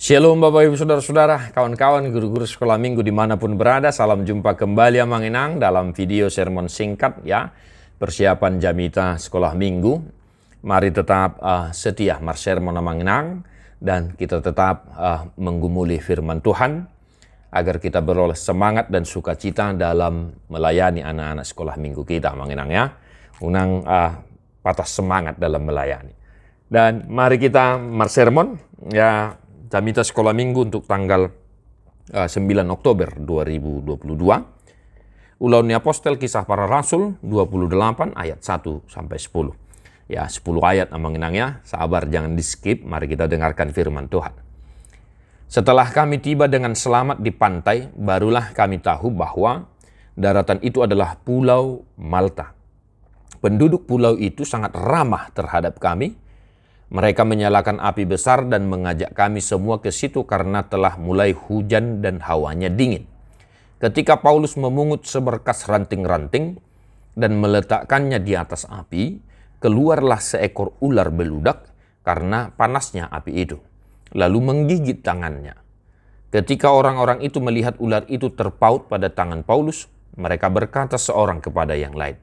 Shalom Bapak Ibu Saudara-saudara, kawan-kawan guru-guru sekolah minggu dimanapun berada. Salam jumpa kembali Amang Inang dalam video sermon singkat ya, persiapan Jamita sekolah minggu. Mari tetap setia sermon Amang Inang dan kita tetap menggumuli firman Tuhan agar kita beroleh semangat dan sukacita dalam melayani anak-anak sekolah minggu kita Amang Inang ya. Unang patah semangat dalam melayani. Dan mari kita sermon ya, Jamita sekolah minggu untuk tanggal 9 Oktober 2022. Ulangan Apostel Kisah Para Rasul 28 ayat 1 sampai 10. Ya, 10 ayat Amang Inang ya. Sabar, jangan di skip. Mari kita dengarkan firman Tuhan. Setelah kami tiba dengan selamat di pantai, barulah kami tahu bahwa daratan itu adalah Pulau Malta. Penduduk pulau itu sangat ramah terhadap kami. Mereka menyalakan api besar dan mengajak kami semua ke situ karena telah mulai hujan dan hawanya dingin. Ketika Paulus memungut seberkas ranting-ranting dan meletakkannya di atas api, keluarlah seekor ular beludak karena panasnya api itu, lalu menggigit tangannya. Ketika orang-orang itu melihat ular itu terpaut pada tangan Paulus, mereka berkata seorang kepada yang lain,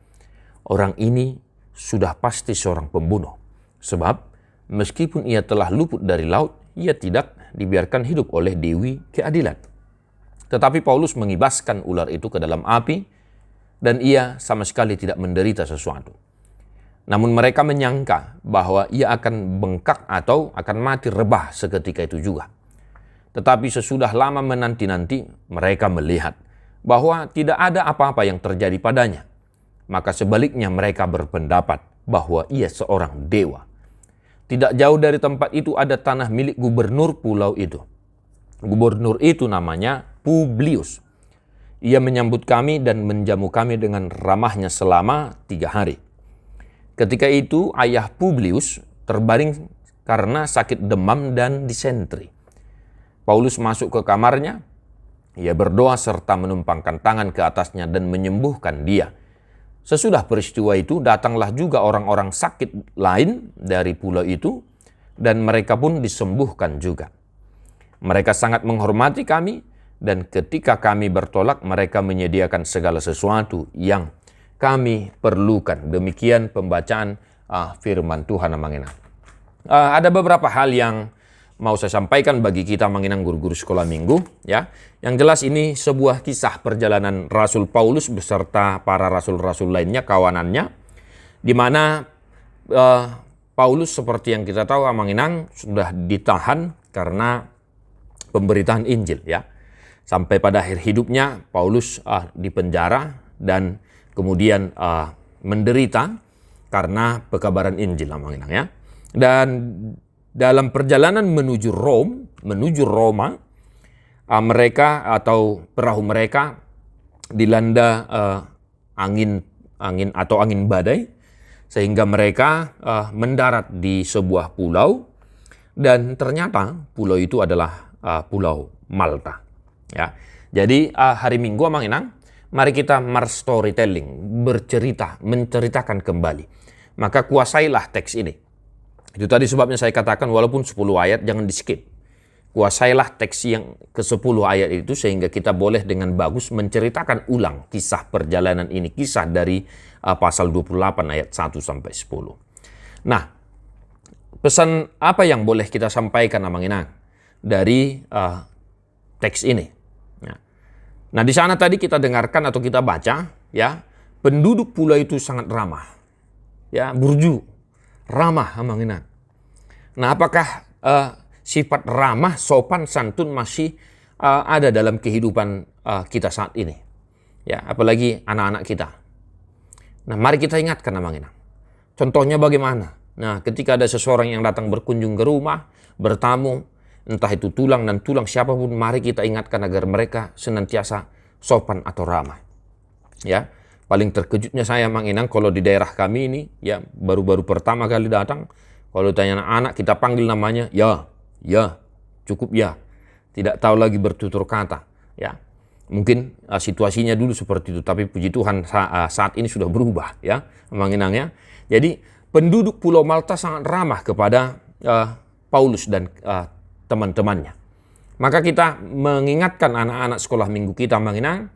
"Orang ini sudah pasti seorang pembunuh, sebab meskipun ia telah luput dari laut, ia tidak dibiarkan hidup oleh Dewi Keadilan." Tetapi Paulus mengibaskan ular itu ke dalam api dan ia sama sekali tidak menderita sesuatu. Namun mereka menyangka bahwa ia akan bengkak atau akan mati rebah seketika itu juga. Tetapi sesudah lama menanti-nanti, mereka melihat bahwa tidak ada apa-apa yang terjadi padanya. Maka sebaliknya mereka berpendapat bahwa ia seorang dewa. Tidak jauh dari tempat itu ada tanah milik gubernur pulau itu. Gubernur itu namanya Publius. Ia menyambut kami dan menjamu kami dengan ramahnya selama 3 hari. Ketika itu ayah Publius terbaring karena sakit demam dan disentri. Paulus masuk ke kamarnya. Ia berdoa serta menumpangkan tangan ke atasnya dan menyembuhkan dia. Sesudah peristiwa itu, datanglah juga orang-orang sakit lain dari pulau itu, dan mereka pun disembuhkan juga. Mereka sangat menghormati kami, dan ketika kami bertolak, mereka menyediakan segala sesuatu yang kami perlukan. Demikian pembacaan firman Tuhan Amang Inang. Ada beberapa hal yang mau saya sampaikan bagi kita Amang Inang guru-guru sekolah minggu ya. Yang jelas ini sebuah kisah perjalanan Rasul Paulus beserta para rasul-rasul lainnya, kawanannya, di mana Paulus seperti yang kita tahu Amang Inang sudah ditahan karena pemberitaan Injil ya. Sampai pada akhir hidupnya Paulus dipenjara dan kemudian menderita karena pekabaran Injil Amang Inang ya. Dan dalam perjalanan menuju Roma, mereka atau perahu mereka dilanda angin atau angin badai, sehingga mereka mendarat di sebuah pulau, dan ternyata pulau itu adalah Pulau Malta. Ya, jadi hari Minggu Amang Inang, mari kita storytelling, menceritakan kembali. Maka kuasailah teks ini. Itu tadi sebabnya saya katakan walaupun 10 ayat jangan di skip. Kuasailah teks yang ke-10 ayat itu sehingga kita boleh dengan bagus menceritakan ulang kisah perjalanan ini. Kisah dari pasal 28 ayat 1 sampai 10. Nah, pesan apa yang boleh kita sampaikan Amang Inang dari teks ini? Nah, di sana tadi kita dengarkan atau kita baca ya, penduduk pulau itu sangat ramah. Ya, burju, ramah Amang Inang. Nah, apakah sifat ramah, sopan, santun masih ada dalam kehidupan kita saat ini? Ya, apalagi anak-anak kita. Nah, mari kita ingatkan Amang Inang. Contohnya bagaimana? Nah, ketika ada seseorang yang datang berkunjung ke rumah, bertamu, entah itu tulang dan tulang siapapun, mari kita ingatkan agar mereka senantiasa sopan atau ramah. Ya, paling terkejutnya saya Amang Inang kalau di daerah kami ini, ya baru-baru pertama kali datang, kalau tanya anak-anak kita panggil namanya, ya, cukup ya. Tidak tahu lagi bertutur kata. Ya, mungkin situasinya dulu seperti itu, tapi puji Tuhan saat ini sudah berubah ya, Amang Inang ya. Jadi penduduk Pulau Malta sangat ramah kepada Paulus dan teman-temannya. Maka kita mengingatkan anak-anak sekolah minggu kita menginang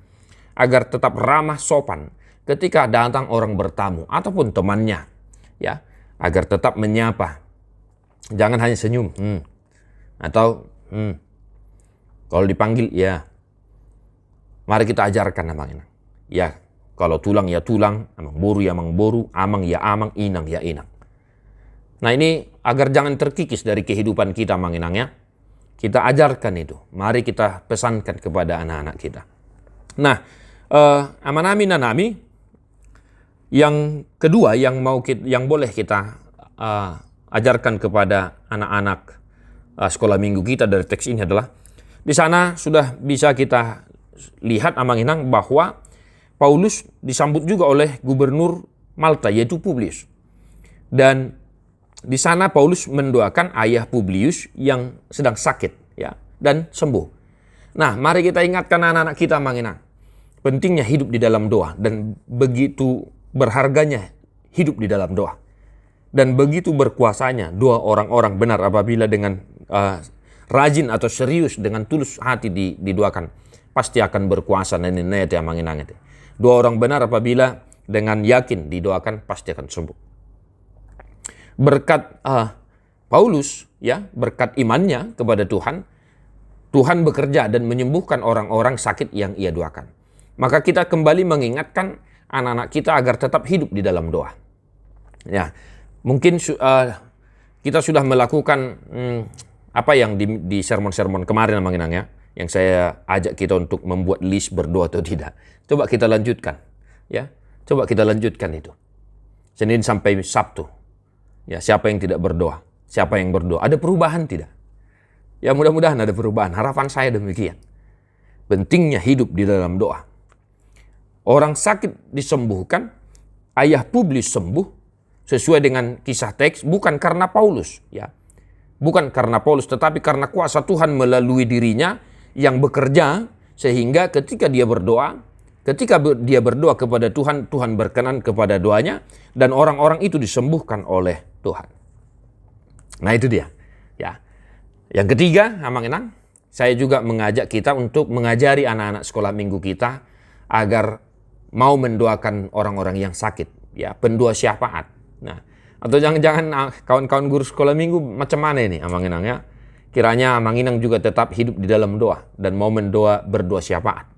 agar tetap ramah sopan ketika datang orang bertamu ataupun temannya, ya, agar tetap menyapa. Jangan hanya senyum, atau kalau dipanggil ya. Mari kita ajarkan menginang. Ya, kalau tulang ya tulang, amang boru ya amang boru, amang ya amang, inang ya inang. Nah ini agar jangan terkikis dari kehidupan kita menginang ya. Kita ajarkan itu. Mari kita pesankan kepada anak-anak kita. Nah, amanami nanami yang kedua yang boleh kita ajarkan kepada anak-anak sekolah minggu kita dari teks ini adalah di sana sudah bisa kita lihat amanginang bahwa Paulus disambut juga oleh gubernur Malta yaitu Publius. Dan di sana Paulus mendoakan ayah Publius yang sedang sakit ya dan sembuh. Nah, mari kita ingatkan anak-anak kita mengenang pentingnya hidup di dalam doa dan begitu berharganya hidup di dalam doa. Dan begitu berkuasanya doa orang-orang benar apabila dengan rajin atau serius dengan tulus hati didoakan, pasti akan berkuasa nenek yang mengenang itu. Doa orang benar apabila dengan yakin didoakan pasti akan sembuh. Berkat Paulus ya, berkat imannya kepada Tuhan, Tuhan bekerja dan menyembuhkan orang-orang sakit yang ia doakan. Maka kita kembali mengingatkan anak-anak kita agar tetap hidup di dalam doa. Ya, mungkin kita sudah melakukan apa yang di sermon-sermon kemarin mengenang ya, yang saya ajak kita untuk membuat list berdoa atau tidak. Coba kita lanjutkan, ya. Coba kita lanjutkan itu. Senin sampai Sabtu. Ya, siapa yang tidak berdoa? Siapa yang berdoa? Ada perubahan tidak? Ya, mudah-mudahan ada perubahan. Harapan saya demikian. Pentingnya hidup di dalam doa. Orang sakit disembuhkan, ayah Publius sembuh sesuai dengan kisah teks bukan karena Paulus, ya. Bukan karena Paulus, tetapi karena kuasa Tuhan melalui dirinya yang bekerja sehingga ketika dia berdoa kepada Tuhan, Tuhan berkenan kepada doanya dan orang-orang itu disembuhkan oleh Tuhan. Nah itu dia. Ya. Yang ketiga, amanginang, saya juga mengajak kita untuk mengajari anak-anak sekolah minggu kita agar mau mendoakan orang-orang yang sakit, ya, pendoa syafaat. Nah, atau jangan-jangan kawan-kawan guru sekolah minggu macam mana ini amanginang ya? Kiranya amanginang juga tetap hidup di dalam doa dan mau berdoa syafaat.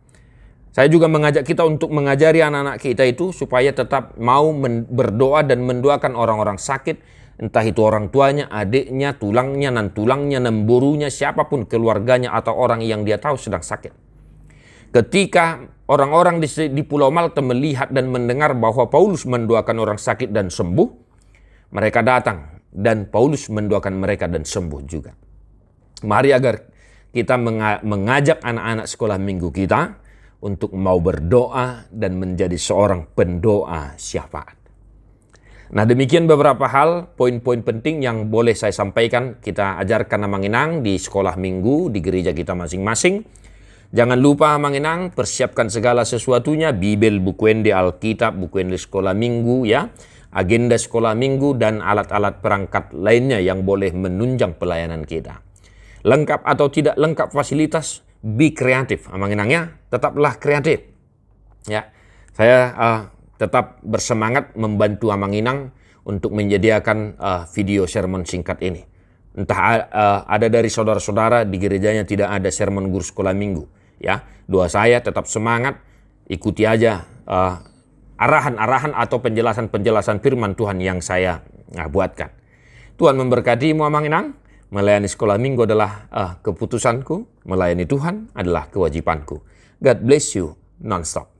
Saya juga mengajak kita untuk mengajari anak-anak kita itu supaya tetap mau berdoa dan mendoakan orang-orang sakit, entah itu orang tuanya, adiknya, tulangnya, nan tulangnya, nan borunya, siapapun keluarganya atau orang yang dia tahu sedang sakit. Ketika orang-orang di Pulau Malta melihat dan mendengar bahwa Paulus mendoakan orang sakit dan sembuh, mereka datang dan Paulus mendoakan mereka dan sembuh juga. Mari agar kita mengajak anak-anak sekolah minggu kita untuk mau berdoa dan menjadi seorang pendoa syafaat. Nah demikian beberapa hal, poin-poin penting yang boleh saya sampaikan, kita ajarkan amanginang di sekolah minggu, di gereja kita masing-masing. Jangan lupa amanginang, persiapkan segala sesuatunya, Bibel, buku ende, Alkitab, buku ende sekolah minggu ya, agenda sekolah minggu dan alat-alat perangkat lainnya yang boleh menunjang pelayanan kita. Lengkap atau tidak lengkap fasilitas, be kreatif. Amanginangnya, tetaplah kreatif. Ya, saya tetap bersemangat membantu amanginang untuk menyediakan video sermon singkat ini. Entah ada dari saudara-saudara di gerejanya tidak ada sermon guru sekolah minggu. Ya, doa saya tetap semangat, ikuti aja arahan-arahan atau penjelasan-penjelasan firman Tuhan yang saya buatkan. Tuhan memberkatimu amanginang. Melayani sekolah minggu adalah keputusanku, melayani Tuhan adalah kewajibanku. God bless you non-stop.